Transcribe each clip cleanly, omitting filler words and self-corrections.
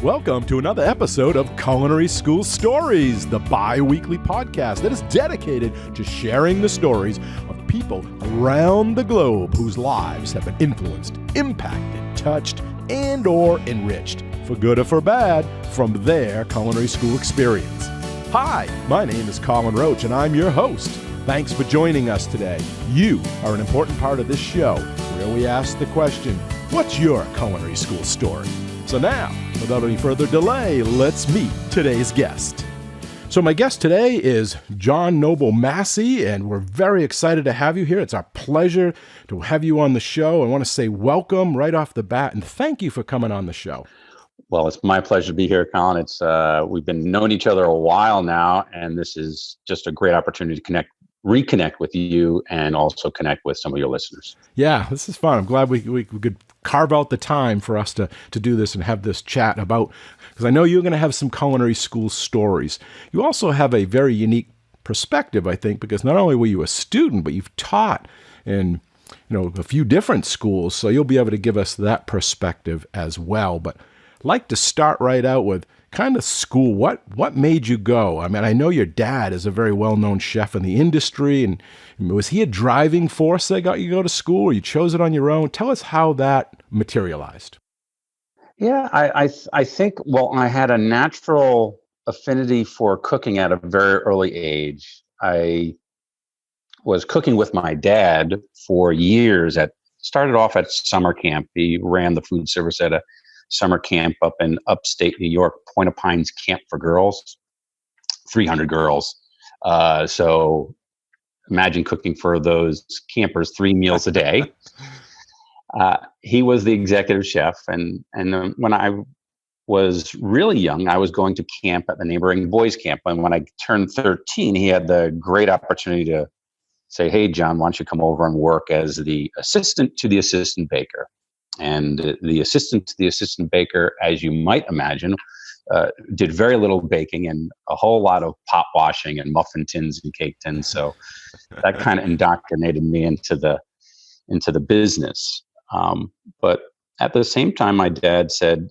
Welcome to another episode of Culinary School Stories, the bi-weekly podcast that is dedicated to sharing the stories of people around the globe whose lives have been influenced, impacted, touched, and or enriched, for good or for bad, from their culinary school experience. Hi, my name is Colin Roche, and I'm your host. Thanks for joining us today. You are an important part of this show, where we ask the question, what's your culinary school story? So now, without any further delay, let's meet today's guest. So my guest today is John Noble Masi, and we're very excited to have you here. It's our pleasure to have you on the show. I want to say welcome right off the bat, and thank you for coming on the show. Well, it's my pleasure to be here, Colin. It's we've been knowing each other a while now, and this is just a great opportunity to reconnect with you and also connect with some of your listeners. Yeah, this is fun. I'm glad we could carve out the time for us to do this and have this chat about, because I know you're going to have some culinary school stories. You also have a very unique perspective, I think, because not only were you a student, but you've taught in a few different schools, so you'll be able to give us that perspective as well. But I'd like to start right out with kind of school. What made you go? I mean, I know your dad is a very well-known chef in the industry, and was he a driving force that got you to go to school, or you chose it on your own? Tell us how that materialized. Yeah, I think, well, I had a natural affinity for cooking at a very early age. I was cooking with my dad for years. Started off at summer camp. He ran the food service at a summer camp up in upstate New York, Point of Pines Camp for Girls, 300 girls. So imagine cooking for those campers 3 meals a day. He was the executive chef. And when I was really young, I was going to camp at the neighboring boys' camp. And when I turned 13, he had the great opportunity to say, "Hey, John, why don't you come over and work as the assistant to the assistant baker?" And the assistant to the assistant baker, as you might imagine, did very little baking and a whole lot of pot washing and muffin tins and cake tins. So that kind of indoctrinated me into the business. But at the same time, my dad said,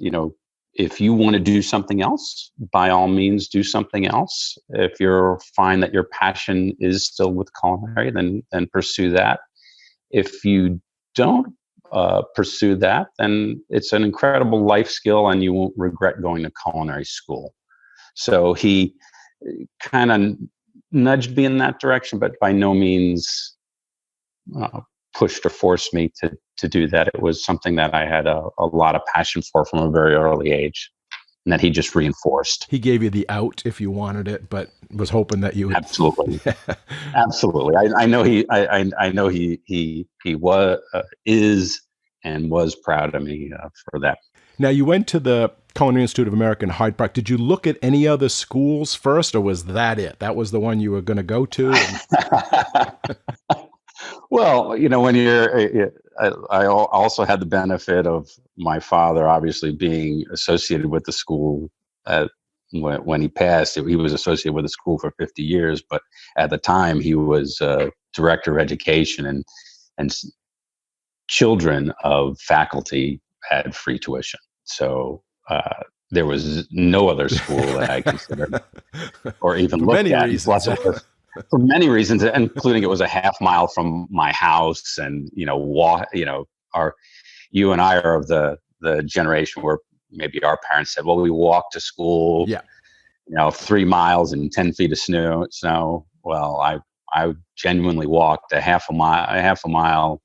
if you want to do something else, by all means, do something else. If you find that your passion is still with culinary, then pursue that. If you don't pursue that, then it's an incredible life skill and you won't regret going to culinary school. So he kind of nudged me in that direction, but by no means pushed or forced me to do that. It was something that I had a lot of passion for from a very early age, and that he just reinforced. He gave you the out if you wanted it, but was hoping that you would. Absolutely. Absolutely. I know he was is and was proud of me for that. Now, you went to the Culinary Institute of America in Hyde Park. Did you look at any other schools first, or was that it? That was the one you were going to go to? Well, when I also had the benefit of my father obviously being associated with the school. When he passed, he was associated with the school for 50 years, but at the time he was director of education, and children of faculty had free tuition. So there was no other school that I considered or even looked at. For many reasons, including it was a half mile from my house, and you and I are of the generation where maybe our parents said, "Well, we walked to school, 3 miles and 10 feet of snow." Well, I genuinely walked a half a mile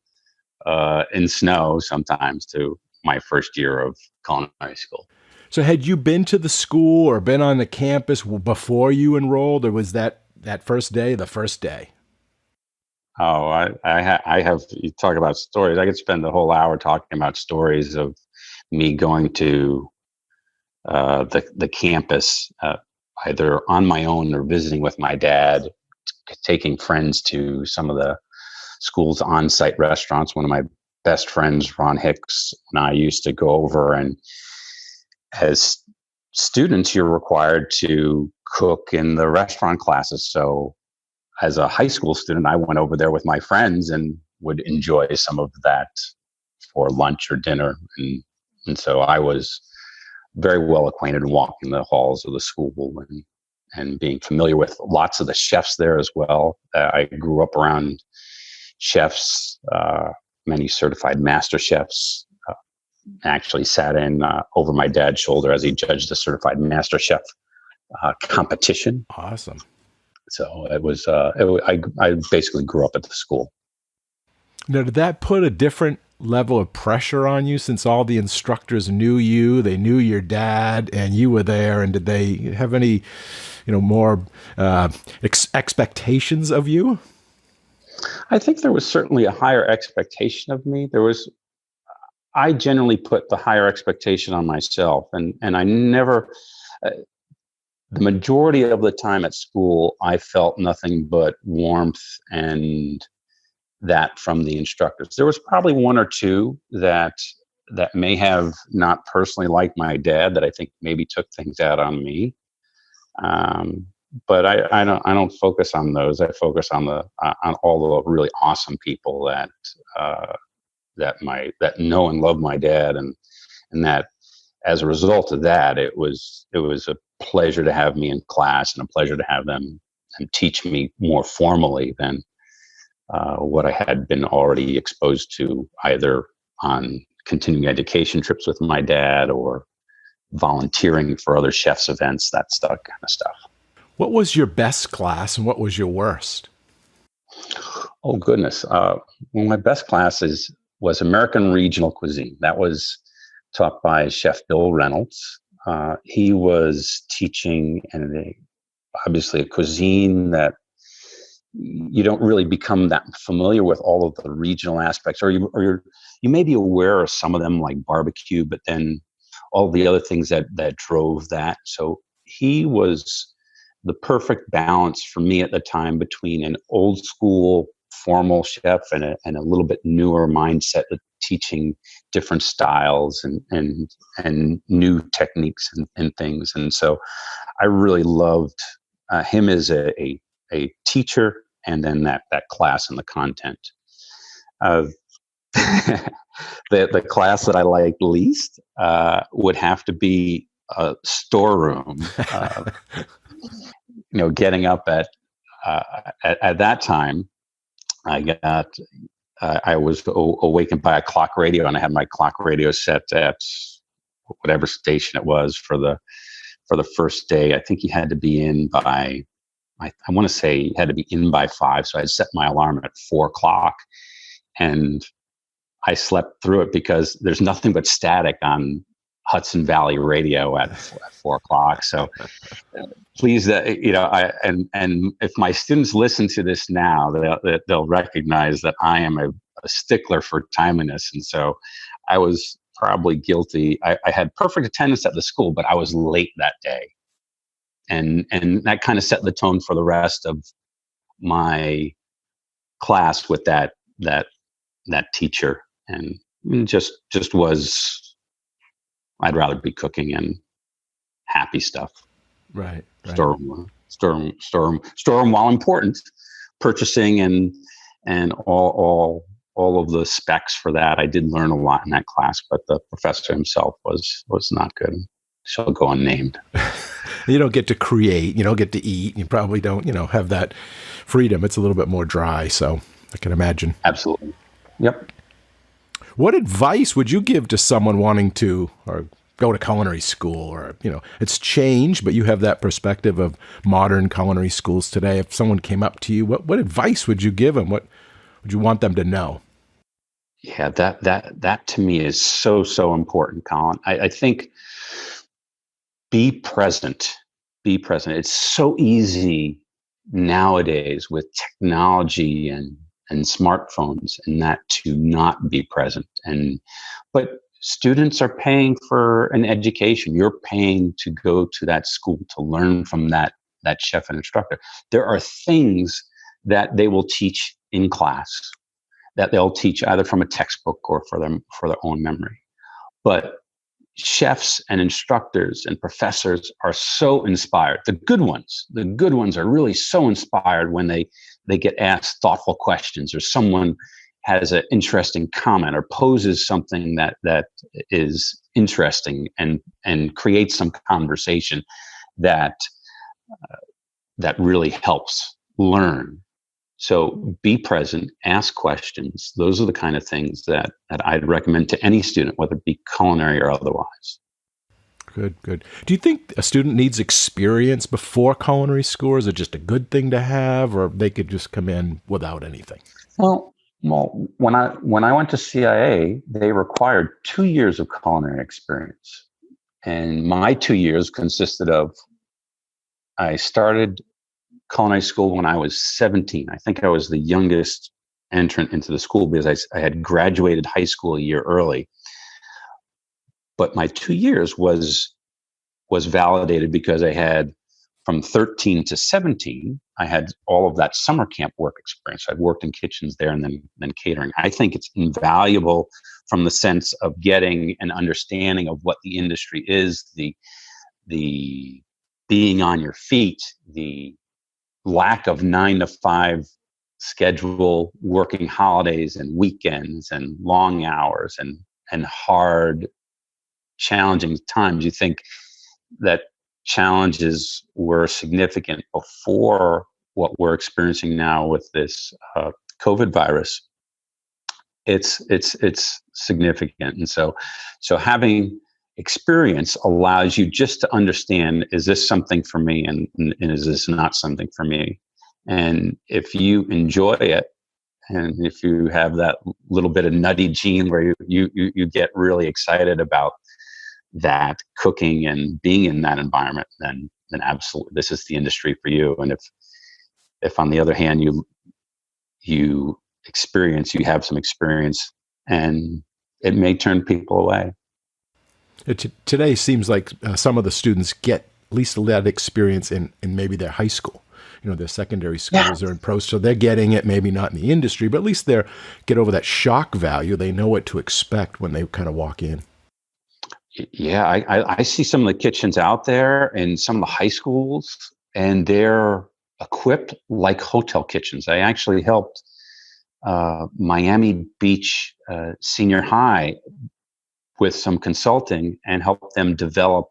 in snow sometimes to my first year of culinary school. So, had you been to the school or been on the campus before you enrolled, or was that first day the first day? Oh, I have. You talk about stories. I could spend the whole hour talking about stories of me going to the campus, either on my own or visiting with my dad, taking friends to some of the school's on-site restaurants. One of my best friends, Ron Hicks, and I used to go over, and as students, you're required to cook in the restaurant classes. So as a high school student, I went over there with my friends and would enjoy some of that for lunch or dinner. And so I was very well acquainted and walking the halls of the school and being familiar with lots of the chefs there as well. I grew up around chefs, many certified master chefs. Actually sat in over my dad's shoulder as he judged the certified master chef competition. Awesome. So it was, I basically grew up at the school. Now, did that put a different level of pressure on you since all the instructors knew you, they knew your dad, and you were there? And did they have any, more expectations of you? I think there was certainly a higher expectation of me. I generally put the higher expectation on myself, and I never, the majority of the time at school, I felt nothing but warmth and that from the instructors. There was probably one or two that may have not personally liked my dad, that I think maybe took things out on me. But I don't focus on those. I focus on on all the really awesome people that know and love my dad, and that as a result of that, it was a pleasure to have me in class and a pleasure to have them and teach me more formally than what I had been already exposed to, either on continuing education trips with my dad or volunteering for other chefs' events, that stuff, kind of stuff. What was your best class and what was your worst? Oh, goodness. Well, my best classes was American Regional Cuisine. That was taught by Chef Bill Reynolds. He was teaching, and obviously a cuisine that you don't really become that familiar with all of the regional aspects, or you may be aware of some of them, like barbecue, but then all the other things that drove that. So he was the perfect balance for me at the time between an old school formal chef and a little bit newer mindset of teaching different styles and new techniques and things. And so I really loved him as a teacher, and then that class and the content. The class that I liked least would have to be a storeroom. Getting up at that time, I was awakened by a clock radio, and I had my clock radio set at whatever station it was for the first day. I think you had to be in by, I want to say you had to be in by 5. So I set my alarm at 4:00, and I slept through it because there's nothing but static on Hudson Valley radio at 4:00. So please, and if my students listen to this now, they'll recognize that I am a stickler for timeliness. And so I was probably guilty. I had perfect attendance at the school, but I was late that day. And that kind of set the tone for the rest of my class with that teacher. And just was, I'd rather be cooking and happy stuff. Right. Storeroom, while important, purchasing and all of the specs for that. I did learn a lot in that class, but the professor himself was not good. Shall go unnamed. You don't get to create, you don't get to eat. You probably don't, have that freedom. It's a little bit more dry. So I can imagine. Absolutely. Yep. What advice would you give to someone wanting to or go to culinary school? Or, it's changed, but you have that perspective of modern culinary schools today. If someone came up to you, what advice would you give them? What would you want them to know? Yeah, that to me is so important, Colin. I think be present. Be present. It's so easy nowadays with technology and smartphones and that to not be present. But students are paying for an education. You're paying to go to that school to learn from that chef and instructor. There are things that they will teach in class that they'll teach either from a textbook or for their own memory. But chefs and instructors and professors are so inspired. The good ones are really so inspired when they get asked thoughtful questions, or someone has an interesting comment or poses something that is interesting and creates some conversation that that really helps learn. So be present, ask questions. Those are the kind of things that I'd recommend to any student, whether it be culinary or otherwise. Good, good. Do you think a student needs experience before culinary school? Is it just a good thing to have, or they could just come in without anything? Well, when I went to CIA, they required 2 years of culinary experience, and my 2 years consisted of I started culinary school when I was 17. I think I was the youngest entrant into the school because I had graduated high school a year early. But my 2 years was validated because I had from 13 to 17, I had all of that summer camp work experience. I'd worked in kitchens there and then catering. I think it's invaluable from the sense of getting an understanding of what the industry is, the being on your feet, the lack of 9 to 5 schedule, working holidays and weekends and long hours and hard, challenging times. You think that challenges were significant before what we're experiencing now with this COVID virus. It's significant, and so having experience allows you just to understand: is this something for me, and is this not something for me? And if you enjoy it, and if you have that little bit of nutty gene where you get really excited about that cooking and being in that environment, then absolutely this is the industry for you. And if on the other hand you have some experience, and it may turn people away. Today seems like some of the students get at least a lot of experience in maybe their high school, their secondary schools are in pro, so they're getting it, maybe not in the industry, but at least they're get over that shock value. They know what to expect when they kind of walk in. Yeah, I see some of the kitchens out there in some of the high schools, and they're equipped like hotel kitchens. I actually helped Miami Beach Senior High with some consulting and helped them develop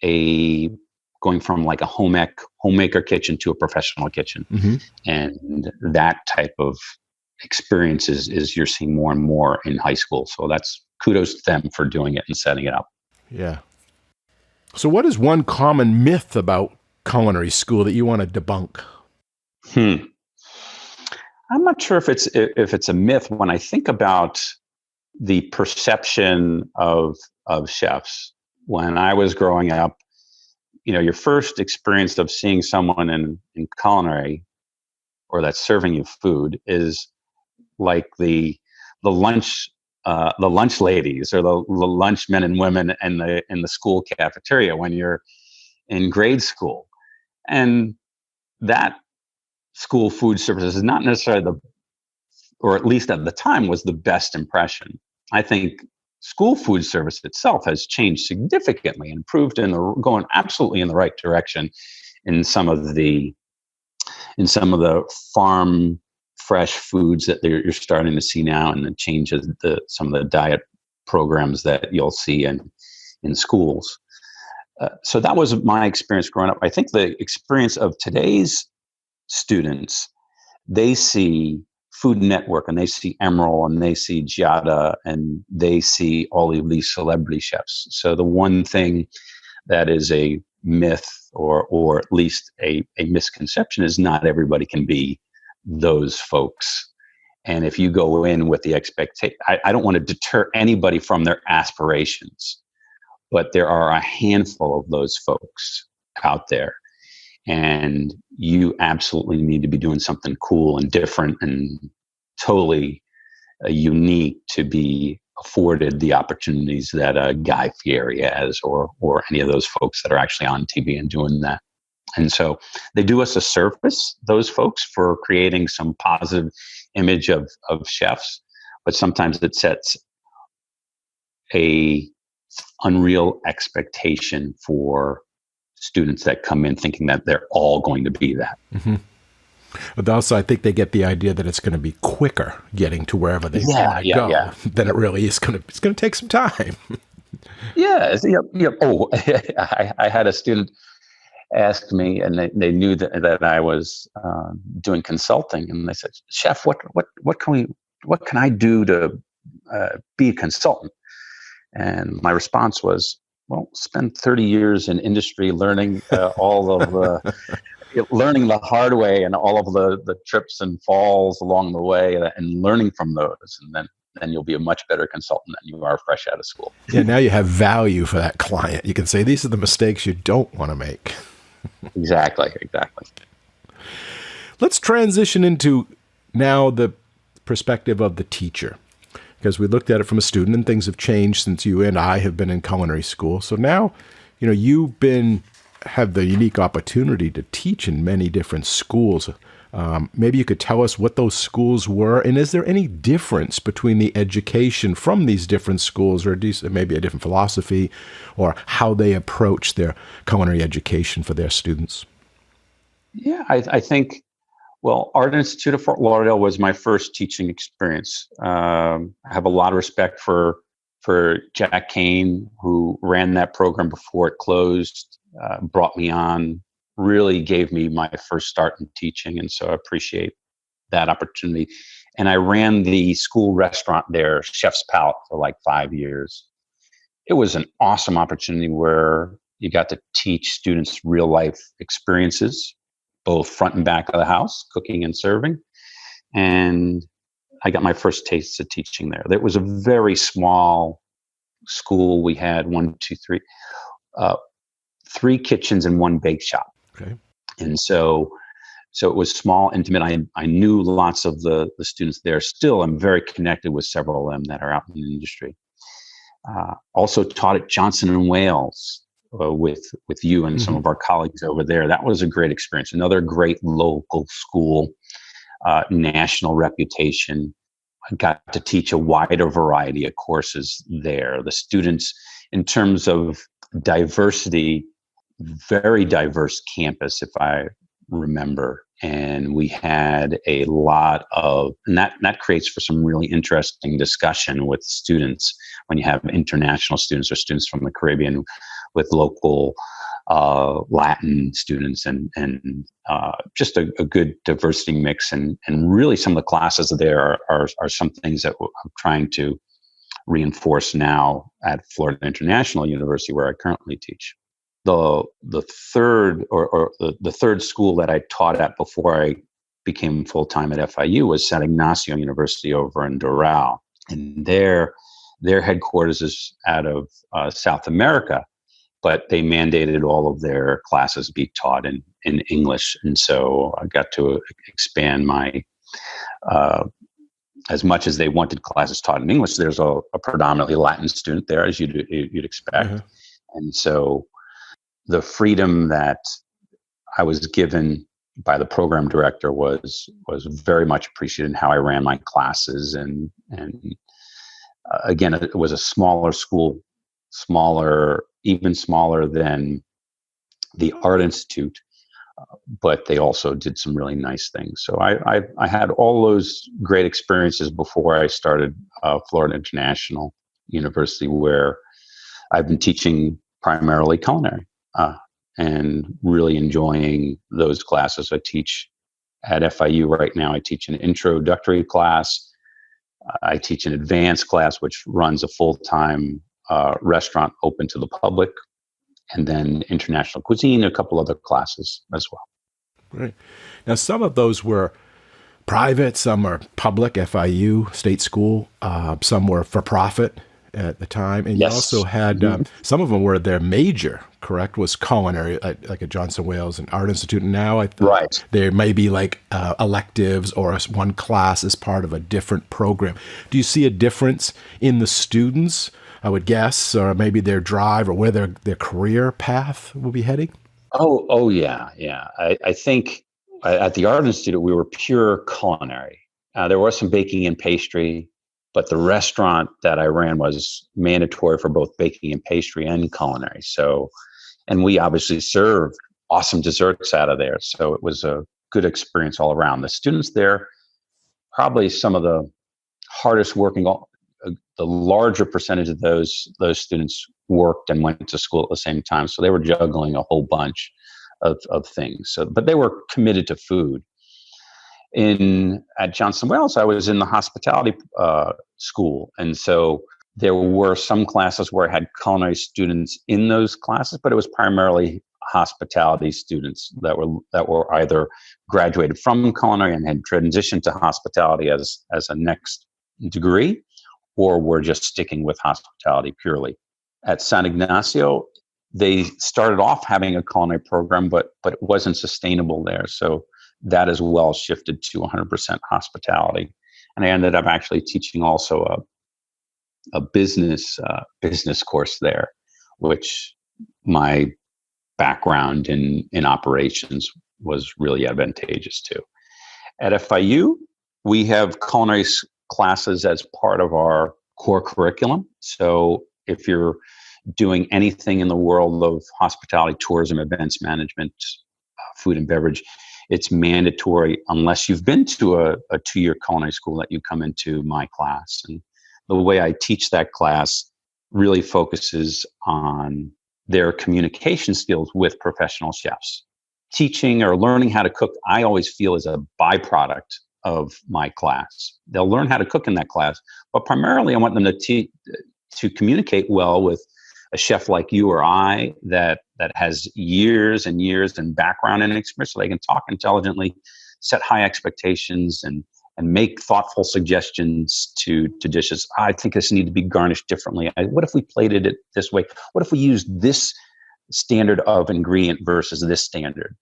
going from like a homemaker kitchen to a professional kitchen. Mm-hmm. And that type of experience is you're seeing more and more in high school. So that's kudos to them for doing it and setting it up. Yeah. So what is one common myth about culinary school that you want to debunk? I'm not sure if it's a myth. When I think about the perception of chefs, when I was growing up, your first experience of seeing someone in culinary or that's serving you food is like the lunch ladies or the lunch men and women in the school cafeteria when you're in grade school. And that school food service is not necessarily or at least at the time was the best impression. I think school food service itself has changed significantly, improved going absolutely in the right direction in some of the farm fresh foods that you're starting to see now, and the changes, some of the diet programs that you'll see in schools. So that was my experience growing up. I think the experience of today's students, they see Food Network and they see Emerald and they see Giada and they see all of these celebrity chefs. So the one thing that is a myth or at least a misconception is not everybody can be those folks. And if you go in with the expectation, I don't want to deter anybody from their aspirations, but there are a handful of those folks out there. And you absolutely need to be doing something cool and different and totally unique to be afforded the opportunities that Guy Fieri has or any of those folks that are actually on TV and doing that. And so they do us a service, those folks, for creating some positive image of chefs, but sometimes it sets a unreal expectation for students that come in thinking that they're all going to be that. Mm-hmm. But also, I think they get the idea that it's going to be quicker getting to wherever they Yeah, want to yeah, go yeah. than it really is going to. It's going to take some time. Yeah, yep, yep. Oh, I had a student ask me, and they knew that I was doing consulting, and they said, "Chef, what can I do to be a consultant?" And my response was, "Well, spend 30 years in industry learning learning the hard way and all of the trips and falls along the way, and learning from those, and then you'll be a much better consultant than you are fresh out of school." Yeah, now you have value for that client. You can say these are the mistakes you don't want to make. Exactly. Let's transition into now the perspective of the teacher, because we looked at it from a student and things have changed since you and I have been in culinary school. So now, you've have the unique opportunity to teach in many different schools. Maybe you could tell us what those schools were, and is there any difference between the education from these different schools, or maybe a different philosophy, or how they approach their culinary education for their students? Yeah, I think, well, Art Institute of Fort Lauderdale was my first teaching experience. I have a lot of respect for Jack Kane, who ran that program before it closed, brought me on, really gave me my first start in teaching. And so I appreciate that opportunity. And I ran the school restaurant there, Chef's Palate, for like 5 years. It was an awesome opportunity where you got to teach students real life experiences, both front and back of the house, cooking and serving. And I got my first taste of teaching there. There was a very small school. We had 3 kitchens and 1 bake shop. Okay. And so it was small, intimate. I knew lots of the students there. Still, I'm very connected with several of them that are out in the industry. Also taught at Johnson and Wales with you and some of our colleagues over there. That was a great experience. Another great local school, national reputation. I got to teach a wider variety of courses there. The students, in terms of diversity, very diverse campus, if I remember. And we had a lot of, and that creates for some really interesting discussion with students when you have international students or students from the Caribbean with local Latin students, and just a good diversity mix. And really some of the classes there are some things that I'm trying to reinforce now at Florida International University, where I currently teach. The third school that I taught at before I became full-time at FIU was San Ignacio University over in Doral. And their headquarters is out of South America, but they mandated all of their classes be taught in English. And so I got to expand my, as much as they wanted classes taught in English, there's a predominantly Latin student there, as you'd expect. Mm-hmm. And so the freedom that I was given by the program director was very much appreciated in how I ran my classes. And again, it was a smaller school, even smaller than the Art Institute, but they also did some really nice things. So I had all those great experiences before I started Florida International University, where I've been teaching primarily culinary. And really enjoying those classes. I teach at FIU right now. I teach an introductory class. I teach an advanced class, which runs a full-time restaurant open to the public, and then international cuisine, a couple other classes as well. Right. Now, some of those were private, some are public, FIU, state school, some were for profit at the time. And yes. You also had, some of them were their major, correct, was culinary, like at Johnson Wales and Art Institute. And now right. There may be like electives or one class as part of a different program. Do you see a difference in the students, I would guess, or maybe their drive or where their career path will be heading? Oh yeah. I think at the Art Institute, we were pure culinary. There was some baking and pastry, but the restaurant that I ran was mandatory for both baking and pastry and culinary. So, and we obviously served awesome desserts out of there. So it was a good experience all around. The students there, probably some of the hardest working, the larger percentage of those students worked and went to school at the same time. So they were juggling a whole bunch of things. So, but they were committed to food. At Johnson Wales, I was in the hospitality school. And so there were some classes where I had culinary students in those classes, but it was primarily hospitality students that were either graduated from culinary and had transitioned to hospitality as a next degree, or were just sticking with hospitality purely. At San Ignacio, they started off having a culinary program, but it wasn't sustainable there. So that as well shifted to 100% hospitality. And I ended up actually teaching also a business course there, which my background in operations was really advantageous to. At FIU, we have culinary classes as part of our core curriculum. So if you're doing anything in the world of hospitality, tourism, events management, food and beverage, it's mandatory unless you've been to a 2-year culinary school that you come into my class. And the way I teach that class really focuses on their communication skills with professional chefs. Teaching or learning how to cook, I always feel, is a byproduct of my class. They'll learn how to cook in that class, but primarily I want them to communicate well with a chef like you or I that has years and years and background and experience, so they can talk intelligently, set high expectations, and make thoughtful suggestions to dishes. I think this needs to be garnished differently. What if we plated it this way? What if we used this standard of ingredient versus this standard?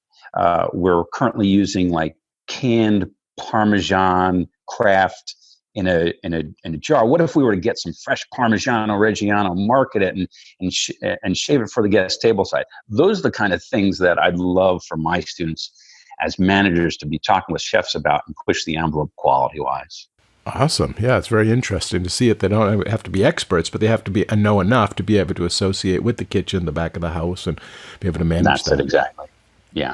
We're currently using like canned Parmesan Kraft in a jar. What if we were to get some fresh Parmigiano Reggiano, market it, and shave it for the guest table side? Those are the kind of things that I'd love for my students as managers to be talking with chefs about and push the envelope quality-wise. Awesome. Yeah, it's very interesting to see it. They don't have to be experts, but they have to know enough to be able to associate with the kitchen, the back of the house, and be able to manage that. That's it, exactly. Yeah.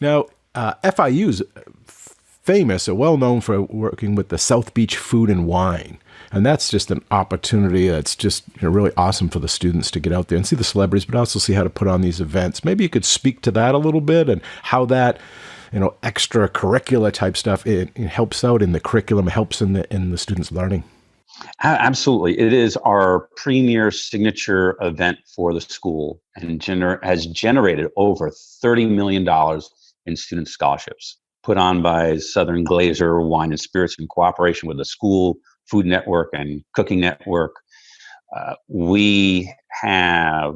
Now, FIU's famous or well known for working with the South Beach Food and Wine. And that's just an opportunity that's just really awesome for the students to get out there and see the celebrities, but also see how to put on these events. Maybe you could speak to that a little bit and how that, extracurricular type stuff, it helps out in the curriculum, helps in the students' learning. Absolutely. It is our premier signature event for the school and has generated over $30 million in student scholarships, put on by Southern Glazer Wine and Spirits in cooperation with the school, Food Network, and Cooking Network. We have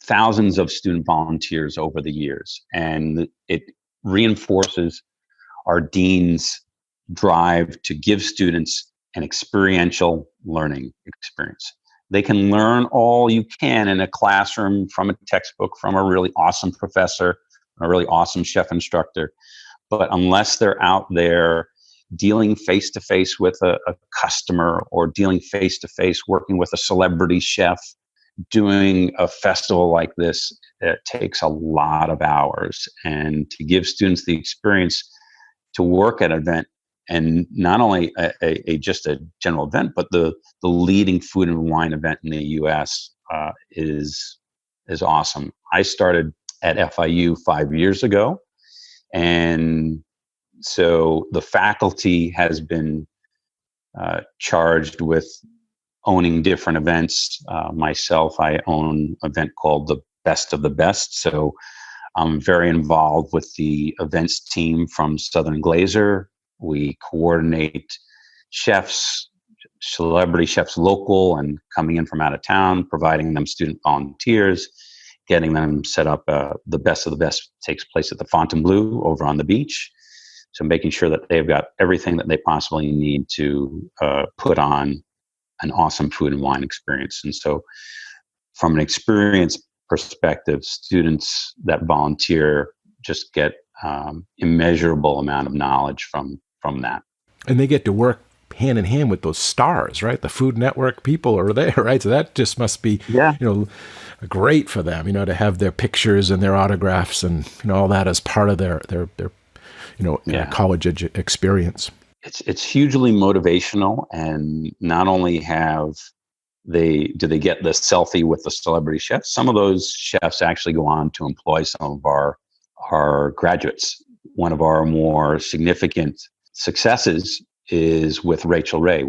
thousands of student volunteers over the years, and it reinforces our dean's drive to give students an experiential learning experience. They can learn all you can in a classroom from a textbook, from a really awesome professor, a really awesome chef instructor. But unless they're out there dealing face-to-face with a customer, or dealing face-to-face working with a celebrity chef, doing a festival like this, it takes a lot of hours. And to give students the experience to work at an event, and not only just a general event, but the leading food and wine event in the U.S. is awesome. I started at FIU 5 years ago. And so the faculty has been charged with owning different events. Myself, I own an event called the Best of the Best. So I'm very involved with the events team from Southern Glazer. We coordinate chefs, celebrity chefs, local and coming in from out of town, providing them student volunteers, getting them set up. The Best of the Best takes place at the Fontainebleau over on the beach. So making sure that they've got everything that they possibly need to put on an awesome food and wine experience. And so from an experience perspective, students that volunteer just get immeasurable amount of knowledge from that. And they get to work hand in hand with those stars, right? The Food Network people are there, right? So that just must be, great for them, to have their pictures and their autographs and all that as part of their college experience. It's hugely motivational, and not only do they get the selfie with the celebrity chefs, some of those chefs actually go on to employ some of our graduates. One of our more significant successes is with Rachel Ray.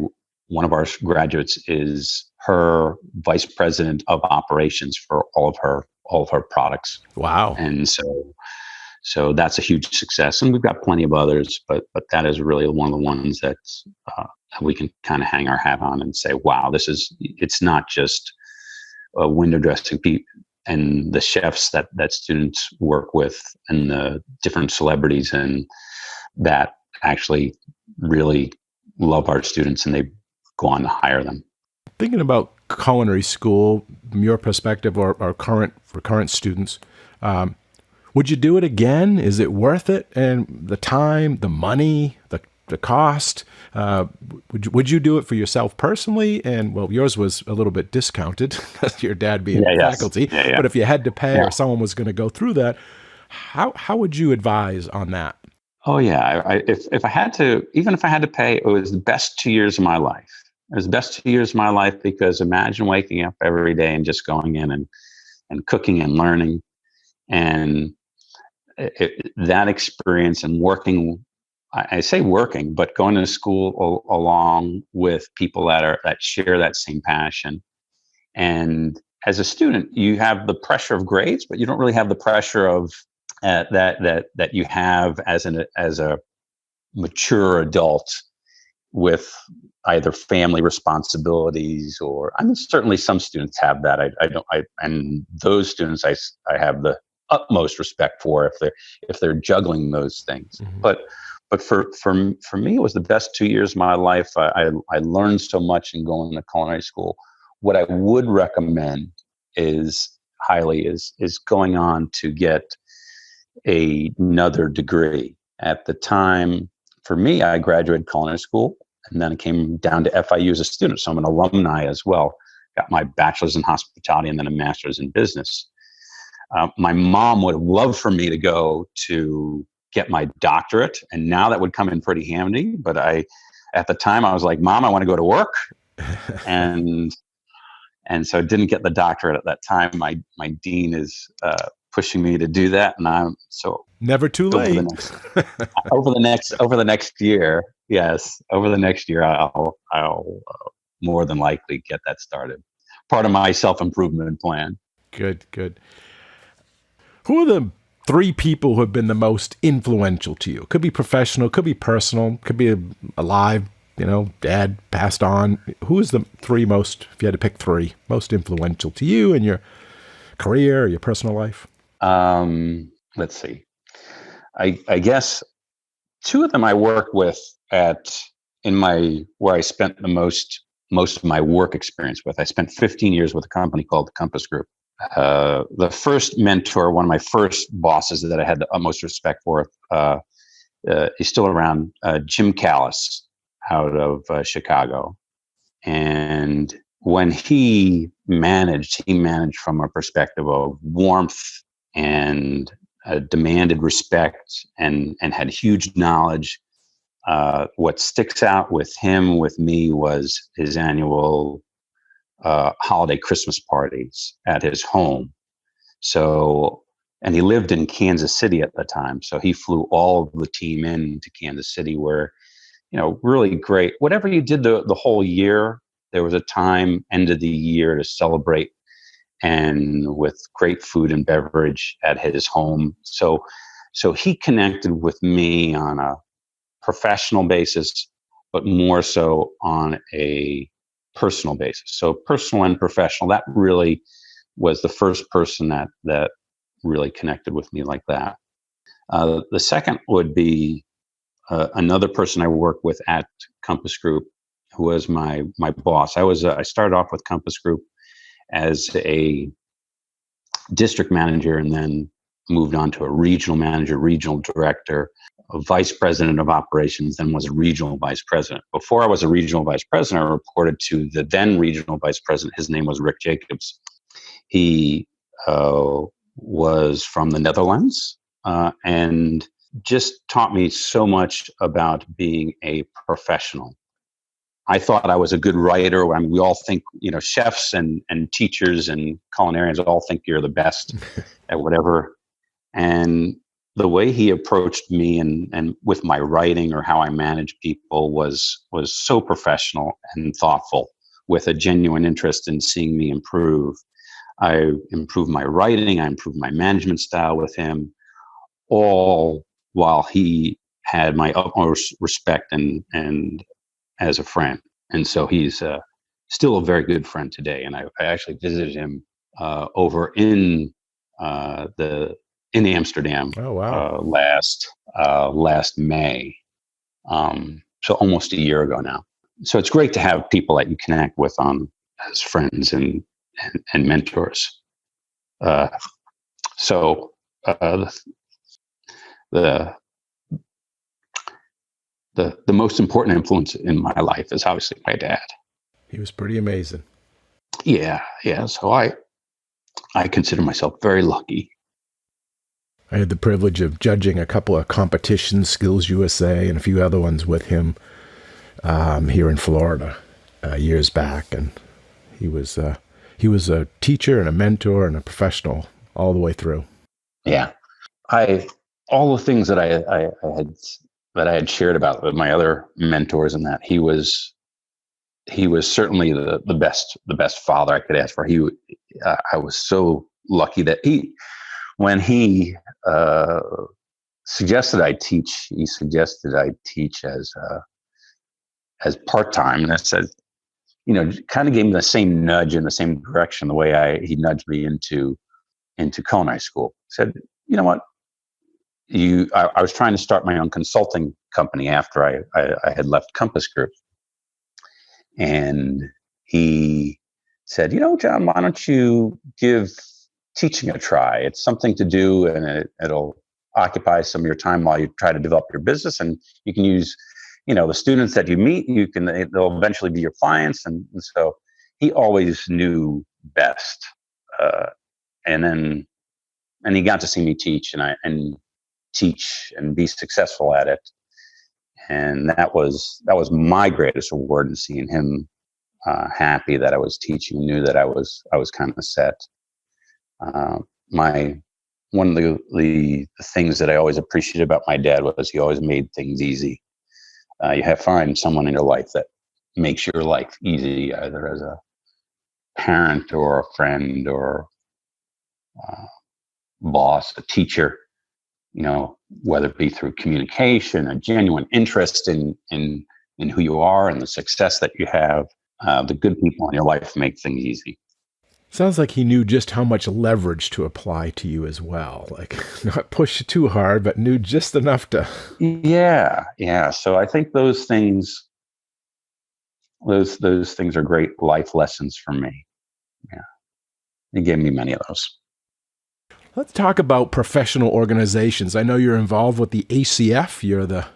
One of our graduates is her vice president of operations for all of her products. Wow. And so that's a huge success. And we've got plenty of others, but that is really one of the ones that we can kind of hang our hat on and say, wow, it's not just a window dressing and the chefs that students work with and the different celebrities and that actually really love our students and they go on to hire them. Thinking about culinary school, from your perspective or current students, would you do it again? Is it worth it? And the time, the money, the cost, would you do it for yourself personally? And well, yours was a little bit discounted, your dad being faculty. Yeah. But if you had to pay or someone was going to go through that, how would you advise on that? Oh yeah, if I had to, even if I had to pay, it was the best 2 years of my life. It was the best 2 years of my life because imagine waking up every day and just going in and cooking and learning, and that experience and working. I say working, but going to school along with people that share that same passion. And as a student, you have the pressure of grades, but you don't really have the pressure of that you have as a mature adult with either family responsibilities or, I mean, certainly some students have that. And those students I have the utmost respect for if they're juggling those things. Mm-hmm. But for me, it was the best 2 years of my life. I learned so much in going to culinary school. What I would recommend is going on to get another degree. At the time, for me, I graduated culinary school, and then I came down to FIU as a student. So I'm an alumni as well. Got my bachelor's in hospitality and then a master's in business. My mom would love for me to go to get my doctorate, and now that would come in pretty handy. But at the time, I was like, Mom, I want to go to work, and so I didn't get the doctorate at that time. My dean is pushing me to do that, and I'm so never too late. Over the next year, yes, over the next year, I'll more than likely get that started. Part of my self-improvement plan. Good. Who are the 3 people who have been the most influential to you? Could be professional, could be personal, could be alive, dad passed on. Who is the 3 most, if you had to pick 3, most influential to you in your career or your personal life? Let's see. I guess 2 of them I worked with where I spent the most of my work experience with. I spent 15 years with a company called the Compass Group. The first mentor, one of my first bosses that I had the utmost respect for, he's still around, Jim Callis out of Chicago. And when he managed from a perspective of warmth and demanded respect and had huge knowledge. What sticks out with me, was his annual holiday Christmas parties at his home. So, and he lived in Kansas City at the time. So he flew all of the team into Kansas City where, really great. Whatever you did the whole year, there was a time, end of the year, to celebrate, and with great food and beverage at his home. So he connected with me on a professional basis, but more so on a personal basis. So personal and professional, that really was the first person that really connected with me like that. The second would be another person I worked with at Compass Group, who was my boss. I started off with Compass Group as a district manager, and then moved on to a regional manager, regional director, a vice president of operations, then was a regional vice president. Before I was a regional vice president, I reported to the then regional vice president. His name was Rick Jacobs. He was from the Netherlands, and just taught me so much about being a professional. I thought I was a good writer. I mean, we all think, chefs and teachers and culinarians all think you're the best at whatever. And the way he approached me and with my writing or how I manage people was so professional and thoughtful, with a genuine interest in seeing me improve. I improved my writing. I improved my management style with him, all while he had my utmost respect and as a friend. And so he's still a very good friend today. And I actually visited him over in Amsterdam. Oh, wow. Last May. So almost a year ago now. So it's great to have people that you connect with as friends and mentors. So the most important influence in my life is obviously my dad. He was pretty amazing. Yeah. So I consider myself very lucky. I had the privilege of judging a couple of competitions, Skills USA and a few other ones with him here in Florida years back, and he was a teacher and a mentor and a professional all the way through. Yeah, all the things that I had shared about with my other mentors, and that he was certainly the best father I could ask for. I was so lucky that when he suggested I teach, as part-time, and I said, kind of gave me the same nudge in the same direction, the way he nudged me into culinary school. Said, you know what? I was trying to start my own consulting company after I had left Compass Group. And he said, John, why don't you give teaching a try? It's something to do, and it'll occupy some of your time while you try to develop your business. And you can use, the students that you meet, they'll eventually be your clients. And so he always knew best. And he got to see me teach and teach and be successful at it. And that was my greatest reward, in seeing him happy that I was teaching, knew that I was kind of set. One of the things that I always appreciated about my dad was he always made things easy. You have to find someone in your life that makes your life easy, either as a parent or a friend or boss, a teacher, whether it be through communication, a genuine interest in who you are and the success that you have. The good people in your life make things easy. Sounds like he knew just how much leverage to apply to you as well. Like, not push too hard, but knew just enough to. Yeah. So I think those things are great life lessons for me. Yeah. He gave me many of those. Let's talk about professional organizations. I know you're involved with the ACF. You're the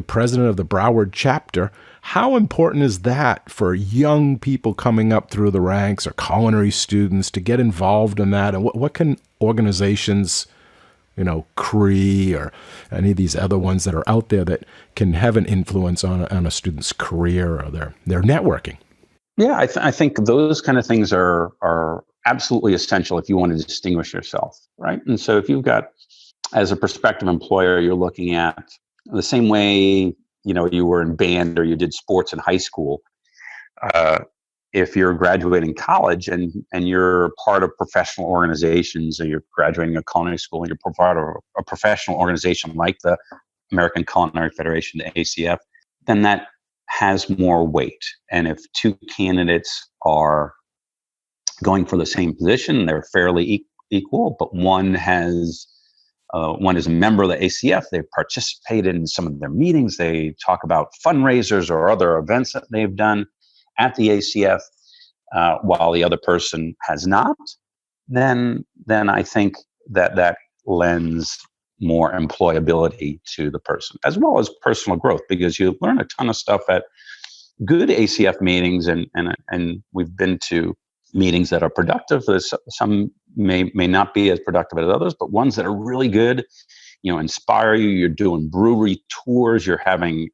president of the Broward chapter. How important is that for young people coming up through the ranks or culinary students to get involved in that? And what can organizations, CRE or any of these other ones that are out there that can have an influence on a student's career or their networking? Yeah, I think those kind of things are absolutely essential if you want to distinguish yourself, right? And so if you've got, as a prospective employer, you're looking at the same way, you were in band or you did sports in high school. If you're graduating college and you're part of professional organizations, or you're graduating a culinary school and you're part of a professional organization like the American Culinary Federation, the ACF, then that has more weight. And if two candidates are going for the same position, they're fairly equal, but one is a member of the ACF. They've participated in some of their meetings. They talk about fundraisers or other events that they've done at the ACF, while the other person has not. Then I think that lends more employability to the person, as well as personal growth, because you learn a ton of stuff at good ACF meetings, and we've been to meetings that are productive. Some may not be as productive as others, but ones that are really good, inspire you. You're doing brewery tours. You're having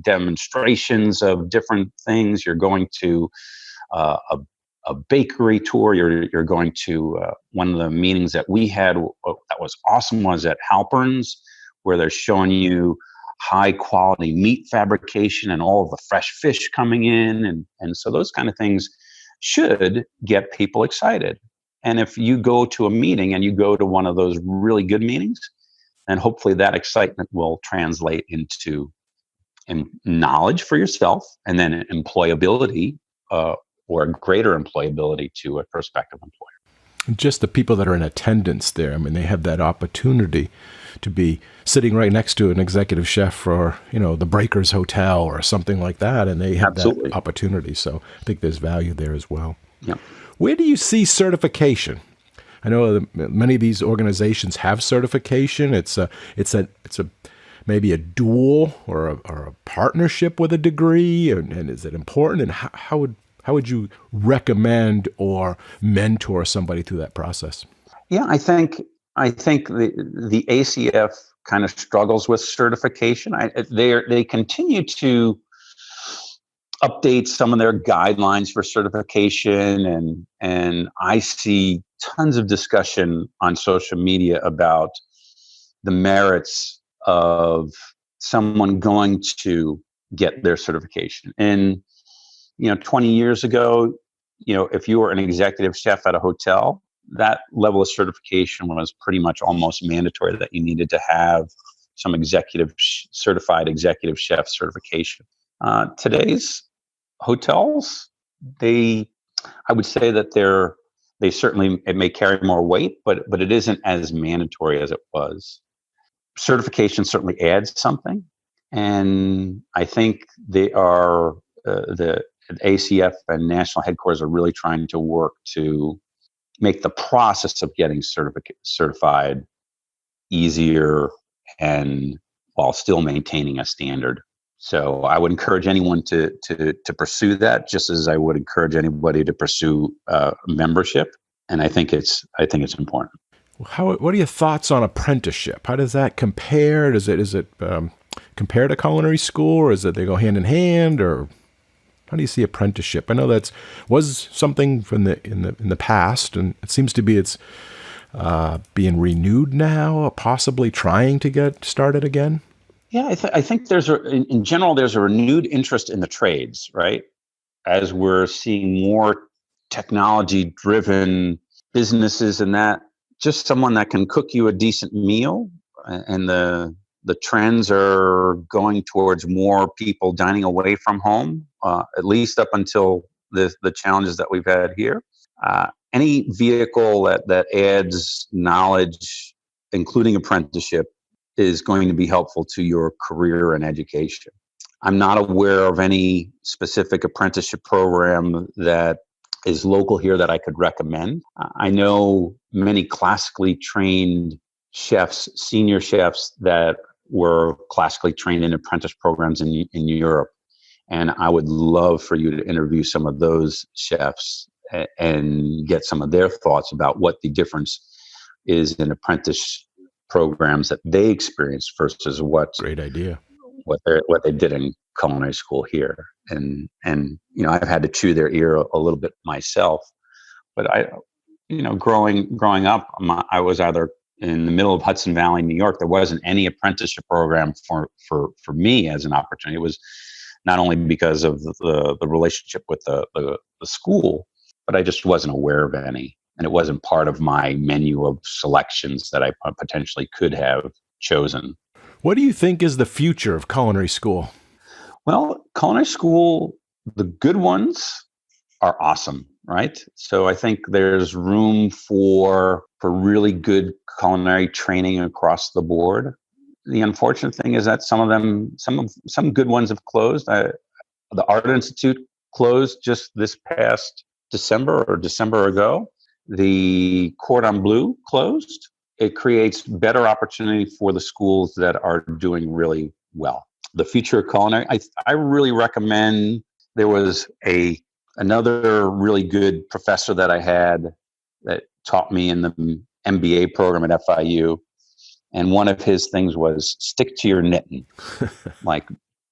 demonstrations of different things. You're going to a bakery tour. You're going to one of the meetings that we had that was awesome was at Halpern's, where they're showing you high quality meat fabrication and all of the fresh fish coming in. And so those kind of things should get people excited. And if you go to a meeting and you go to one of those really good meetings, then hopefully that excitement will translate into knowledge for yourself and then employability or greater employability to a prospective employer. Just the people that are in attendance there, I mean, they have that opportunity to be sitting right next to an executive chef for, the Breakers Hotel or something like that, and they have Absolutely. that opportunity. So I think there's value there as well. Yeah. Where do you see certification? I know that many of these organizations have certification. It's a maybe a dual or a partnership with a degree, and is it important? And how would you recommend or mentor somebody through that process? Yeah, I think the ACF kind of struggles with certification. They continue to update some of their guidelines for certification, and I see tons of discussion on social media about the merits of someone going to get their certification. And 20 years ago, if you were an executive chef at a hotel, that level of certification was pretty much almost mandatory, that you needed to have some certified executive chef certification. Today's hotels, I would say that they certainly, it may carry more weight, but it isn't as mandatory as it was. Certification certainly adds something, and I think they are the ACF and national headquarters are really trying to work to make the process of getting certified easier, and while still maintaining a standard. So I would encourage anyone to pursue that, just as I would encourage anybody to pursue membership. And I think it's important. What are your thoughts on apprenticeship? How does that compare? Is it compare to culinary school, or is it they go hand in hand, or how do you see apprenticeship? I know that was something from in the past, and it seems to be it's being renewed now, possibly trying to get started again. Yeah, I think in general there's a renewed interest in the trades, right? As we're seeing more technology-driven businesses, and that just someone that can cook you a decent meal, and the trends are going towards more people dining away from home, at least up until the challenges that we've had here. Any vehicle that adds knowledge, including apprenticeship, is going to be helpful to your career and education. I'm not aware of any specific apprenticeship program that is local here that I could recommend. I know many classically trained chefs, senior chefs, that were classically trained in apprentice programs in Europe. And I would love for you to interview some of those chefs and get some of their thoughts about what the difference is in apprentice programs that they experienced versus what Great idea. What they did in culinary school here. And I've had to chew their ear a little bit myself, but growing up, I was either in the middle of Hudson Valley, New York. There wasn't any apprenticeship program for me as an opportunity. It was not only because of the relationship with the school, but I just wasn't aware of any, and it wasn't part of my menu of selections that I potentially could have chosen. What do you think is the future of culinary school? Well, culinary school, the good ones are awesome, right? So I think there's room for really good culinary training across the board. The unfortunate thing is that some good ones have closed. The Art Institute closed just this past December ago. The Cordon Bleu closed. It creates better opportunity for the schools that are doing really well. The future of culinary, I really recommend. There was another really good professor that I had that taught me in the MBA program at FIU, And one of his things was stick to your knitting, like,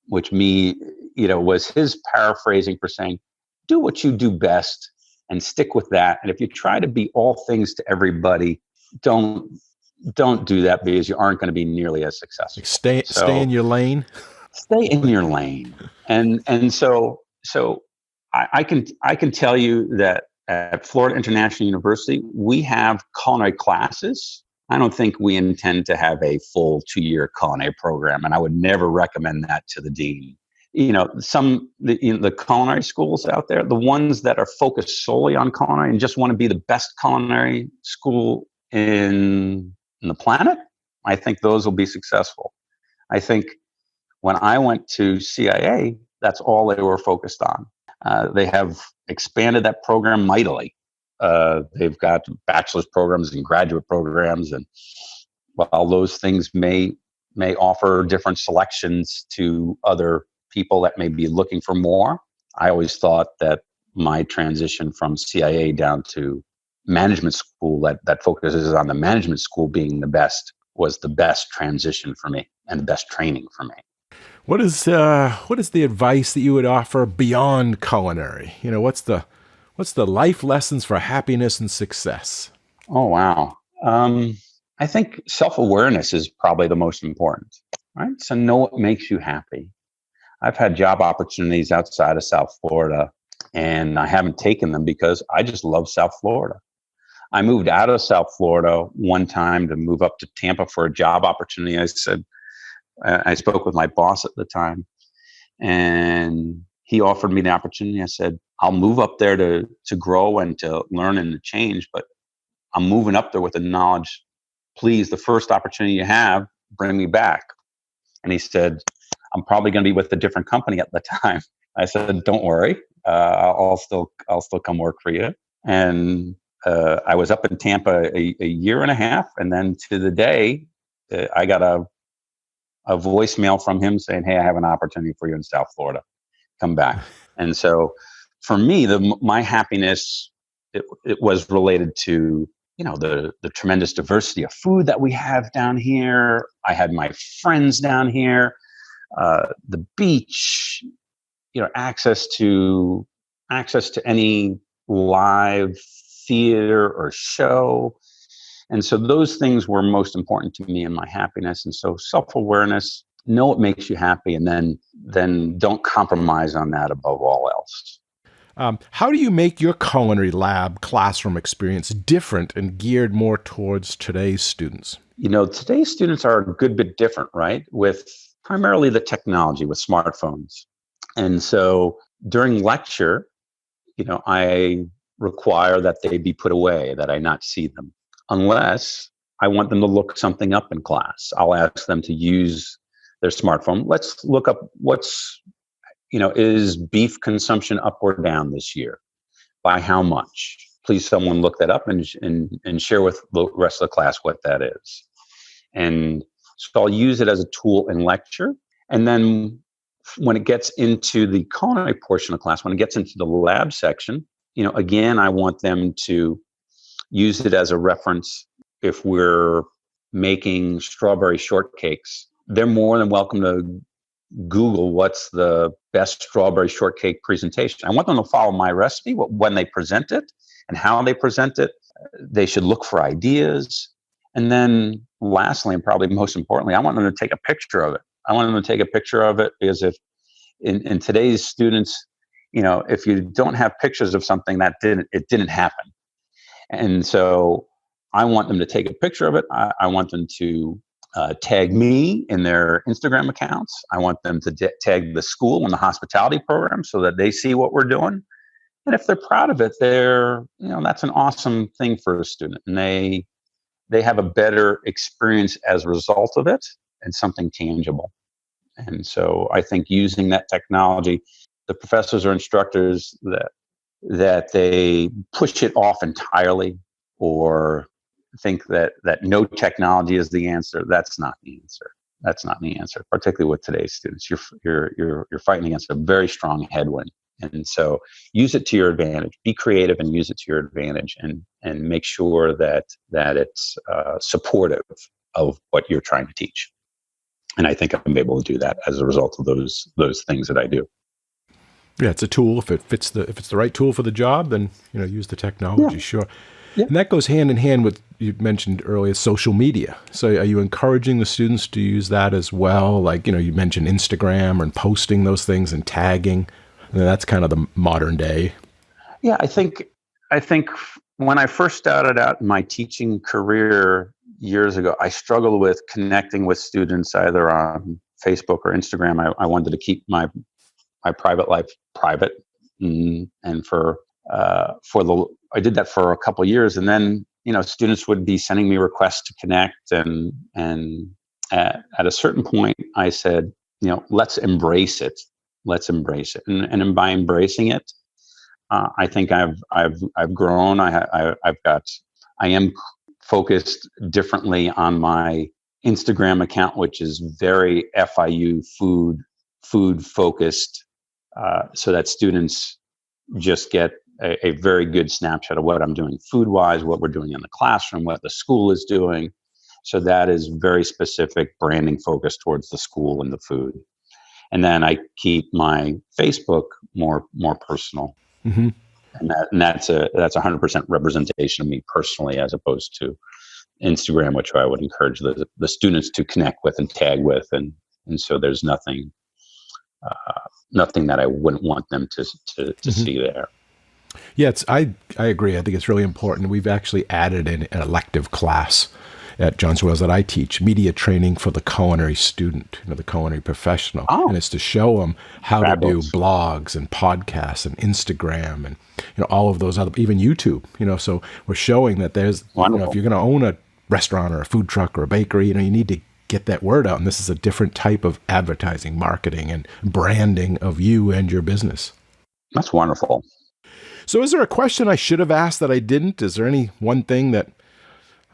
which was his paraphrasing for saying, do what you do best and stick with that. And if you try to be all things to everybody, don't do that, because you aren't going to be nearly as successful. Like stay in your lane. Stay in your lane. And so I can tell you that at Florida International University, we have culinary classes. I don't think we intend to have a full 2-year culinary program, and I would never recommend that to the dean. The culinary schools out there, the ones that are focused solely on culinary and just want to be the best culinary school in the planet, I think those will be successful. I think when I went to CIA, that's all they were focused on. They have expanded that program mightily. They've got bachelor's programs and graduate programs, and while those things may offer different selections to other people that may be looking for more, I always thought that my transition from CIA down to management school that focuses on the management school being the best was the best transition for me and the best training for me. What is the advice that you would offer beyond culinary? What's the life lessons for happiness and success? Oh, wow. I think self-awareness is probably the most important, right? So know what makes you happy. I've had job opportunities outside of South Florida, and I haven't taken them because I just love South Florida. I moved out of South Florida one time to move up to Tampa for a job opportunity. I spoke with my boss at the time, and he offered me the opportunity. I said, I'll move up there to grow and to learn and to change, but I'm moving up there with the knowledge, please, the first opportunity you have, bring me back. And he said, I'm probably going to be with a different company at the time. I said, don't worry. I'll still come work for you. And I was up in Tampa a year and a half. And then to the day, I got a voicemail from him saying, hey, I have an opportunity for you in South Florida. Come back. And so for me, my happiness, it was related to, the tremendous diversity of food that we have down here. I had my friends down here, the beach, access to any live theater or show. And so those things were most important to me in my happiness. And so self-awareness, know what makes you happy, and then don't compromise on that above all else. How do you make your culinary lab classroom experience different and geared more towards today's students? Today's students are a good bit different, right? With primarily the technology, with smartphones. And so during lecture, I require that they be put away, that I not see them, unless I want them to look something up in class. I'll ask them to use their smartphone. Let's look up is beef consumption up or down this year? By how much? Please, someone look that up and share with the rest of the class what that is. And so I'll use it as a tool in lecture. And then when it gets into the culinary portion of class, when it gets into the lab section, again, I want them to use it as a reference. If we're making strawberry shortcakes, they're more than welcome to Google what's the best strawberry shortcake presentation. I want them to follow my recipe when they present it and how they present it. They should look for ideas. And then lastly, and probably most importantly, I want them to take a picture of it. I want them to take a picture of it, because if in today's students, if you don't have pictures of something, it didn't happen. And so I want them to take a picture of it. I want them to tag me in their Instagram accounts. I want them to tag the school and the hospitality program so that they see what we're doing. And if they're proud of it, that's an awesome thing for a student. And they have a better experience as a result of it, and something tangible. And so I think using that technology, the professors or instructors that they push it off entirely, or think that no technology is the answer. That's not the answer. That's not the answer. Particularly with today's students, you're fighting against a very strong headwind. And so use it to your advantage. Be creative and use it to your advantage, and make sure that it's supportive what you're trying to teach. And I think I'm able to do that as a result of those things that I do. Yeah, it's a tool. If it's the right tool for the job, then use the technology. Yeah. Sure. Yeah. And that goes hand in hand with, you mentioned earlier, social media. So are you encouraging the students to use that as well? Like, you mentioned Instagram and posting those things and tagging. And that's kind of the modern day. Yeah, I think when I first started out in my teaching career years ago, I struggled with connecting with students either on Facebook or Instagram. I wanted to keep my private life private, and I did that for a couple of years, and then students would be sending me requests to connect, and at a certain point, I said, let's embrace it, and by embracing it, I think I've grown. I am focused differently on my Instagram account, which is very FIU food focused, so that students just get a very good snapshot of what I'm doing food wise, what we're doing in the classroom, what the school is doing. So that is very specific branding focused towards the school and the food. And then I keep my Facebook more personal. Mm-hmm. And that's 100% representation of me personally, as opposed to Instagram, which I would encourage the students to connect with and tag with. And so there's nothing that I wouldn't want them to mm-hmm. see there. Yeah, I agree. I think it's really important. We've actually added an elective class at Johnson Wales that I teach, media training for the culinary student, the culinary professional. Oh. And it's to show them how Fabulous. to do blogs and podcasts and Instagram and all of those other, even YouTube. So we're showing that there's, if you're going to own a restaurant or a food truck or a bakery, you need to get that word out. And this is a different type of advertising, marketing, and branding of you and your business. That's wonderful. So is there a question I should have asked that I didn't? Is there any one thing that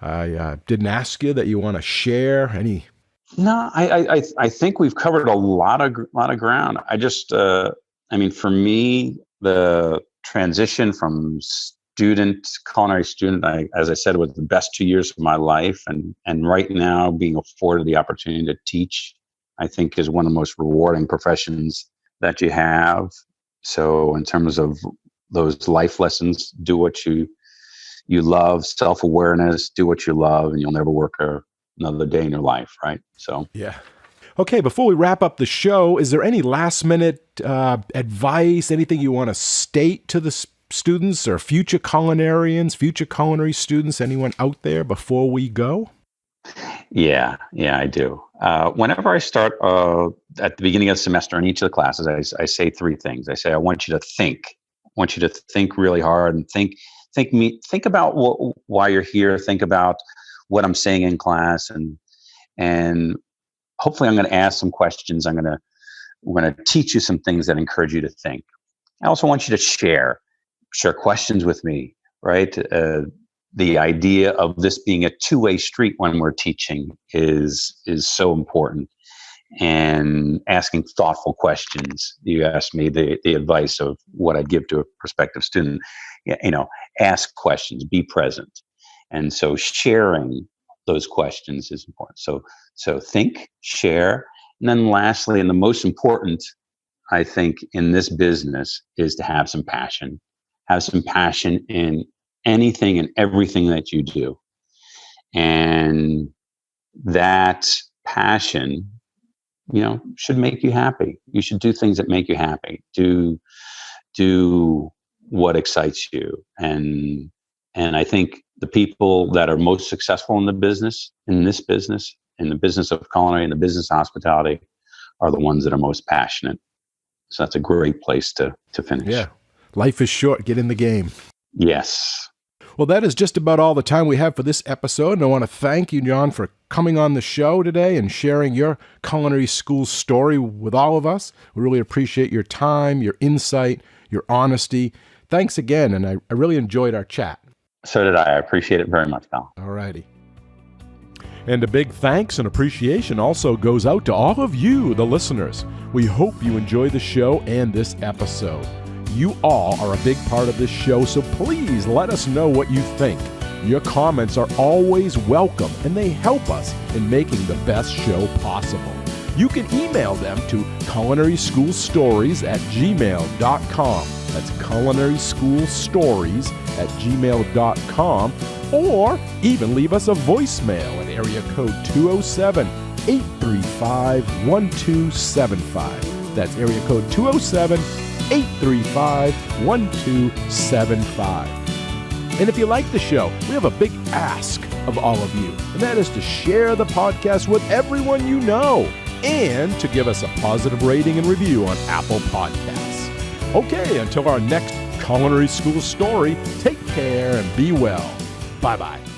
I didn't ask you that you want to share? No, I think we've covered a lot of ground. I just, for me, the transition from culinary student, as I said, was the best 2 years of my life. And right now being afforded the opportunity to teach, I think is one of the most rewarding professions that you have. So in terms of those life lessons, do what you love, self-awareness, do what you love, and you'll never work another day in your life, right? So yeah. Okay, before we wrap up the show, is there any last-minute advice, anything you want to state to the students or future culinarians, future culinary students, anyone out there before we go? Yeah, I do. Whenever I start at the beginning of the semester in each of the classes, I say three things. I say, I want you to think. I want you to think really hard and think about why you're here. Think about what I'm saying in class, and hopefully I'm going to ask some questions. We're going to teach you some things that encourage you to think. I also want you to share questions with me, right? The idea of this being a two-way street when we're teaching is so important. And asking thoughtful questions. You asked me the advice of what I'd give to a prospective student. Ask questions, be present. And so sharing those questions is important. So think, share. And then lastly, and the most important, I think, in this business is to have some passion. Have some passion in anything and everything that you do. And that passion, should make you happy. You should do things that make you happy. Do what excites you. And I think the people that are most successful in this business, in the business of culinary, in the business of hospitality, are the ones that are most passionate. So that's a great place to finish. Yeah. Life is short. Get in the game. Yes. Well, that is just about all the time we have for this episode. And I want to thank you, John, for coming on the show today and sharing your culinary school story with all of us. We really appreciate your time, your insight, your honesty. Thanks again. And I really enjoyed our chat. So did I. I appreciate it very much, Colin. All righty. And a big thanks and appreciation also goes out to all of you, the listeners. We hope you enjoy the show and this episode. You all are a big part of this show, so please let us know what you think. Your comments are always welcome, and they help us in making the best show possible. You can email them to culinaryschoolstories@gmail.com. That's culinaryschoolstories@gmail.com, or even leave us a voicemail at area code 207-835-1275. That's area code 207-835-1275. And if you like the show, we have a big ask of all of you, and that is to share the podcast with everyone you know, and to give us a positive rating and review on Apple Podcasts. Okay, until our next Culinary School story, take care and be well. Bye-bye.